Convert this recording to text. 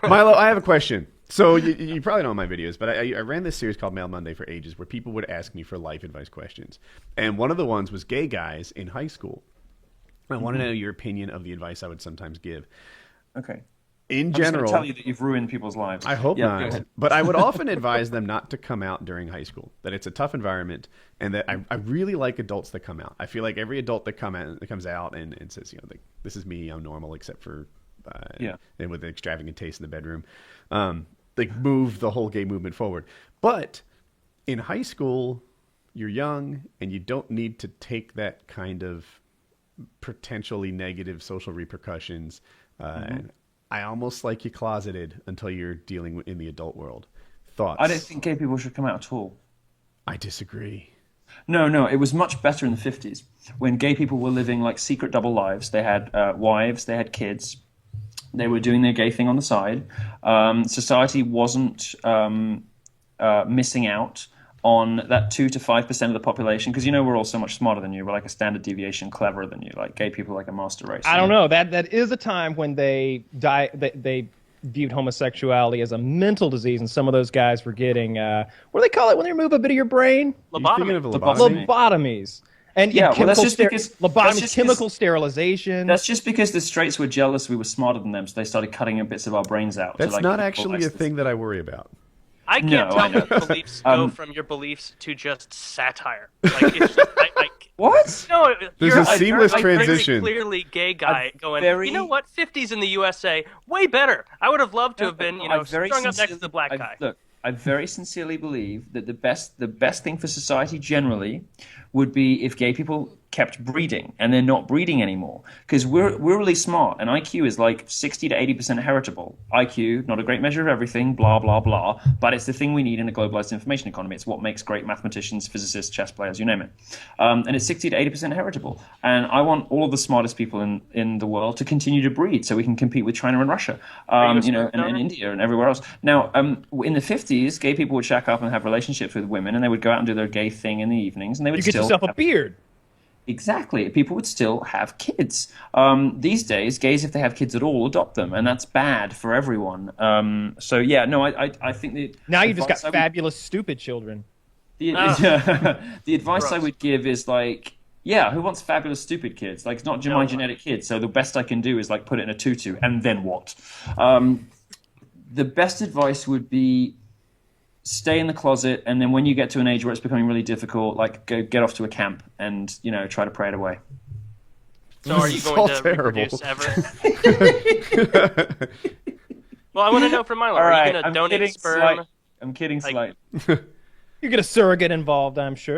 Milo, I have a question. So you probably know my videos, but I ran this series called Mail Monday for ages where people would ask me for life advice questions. And one of the ones was gay guys in high school. I want to know your opinion of the advice I would sometimes give. Okay. In I'm general, just going to tell you that you've ruined people's lives. I hope not. But I would often advise them not to come out during high school, that it's a tough environment, and that I really like adults that come out. I feel like every adult that comes out and says, this is me, I'm normal, except for and with an extravagant taste in the bedroom, move the whole gay movement forward. But in high school, you're young, and you don't need to take that kind of potentially negative social repercussions. I almost like you closeted until you're dealing in the adult world. Thoughts? I don't think gay people should come out at all. I disagree. No, it was much better in the 50s when gay people were living like secret double lives. They had wives, they had kids, they were doing their gay thing on the side. Society wasn't missing out on that 2 to 5% of the population, because we're all so much smarter than you. We're like a standard deviation cleverer than you. Like gay people are like a master race. I don't know. That is a time when they viewed homosexuality as a mental disease, and some of those guys were getting what do they call it when they remove a bit of your brain? Lobotomies. And chemical sterilization. That's just because the straights were jealous we were smarter than them, so they started cutting bits of our brains out. That's not actually a thing that I worry about. I can't tell your beliefs go from your beliefs to just satire. Like, it's just, what? No, there's a seamless transition. Very clearly gay guy going, you know what, 50s in the USA, way better. I would have loved to have been, strung up next to the black guy. Look, I very sincerely believe that the best thing for society generally would be if gay people kept breeding, and they're not breeding anymore, because we're really smart, and IQ is like 60 to 80% heritable. IQ, not a great measure of everything, blah blah blah, but it's the thing we need in a globalized information economy. It's what makes great mathematicians, physicists, chess players, you name it. And it's 60 to 80% heritable, and I want all of the smartest people in the world to continue to breed so we can compete with China and Russia, and India and everywhere else. Now, in the 50s, gay people would shack up and have relationships with women, and they would go out and do their gay thing in the evenings, and they would get yourself a beard. Exactly. People would still have kids. These days, gays, if they have kids at all, adopt them, and that's bad for everyone. I think that now you just got fabulous, stupid children. The advice I would give is like, who wants fabulous, stupid kids? Like, it's not my genetic kids, so the best I can do is like put it in a tutu, and then what? The best advice would be, stay in the closet, and then when you get to an age where it's becoming really difficult, like go get off to a camp and try to pray it away. So are you going to reproduce ever? Well, I want to know from Milo. Are you going to donate sperm? I'm kidding slightly. You get a surrogate involved, I'm sure.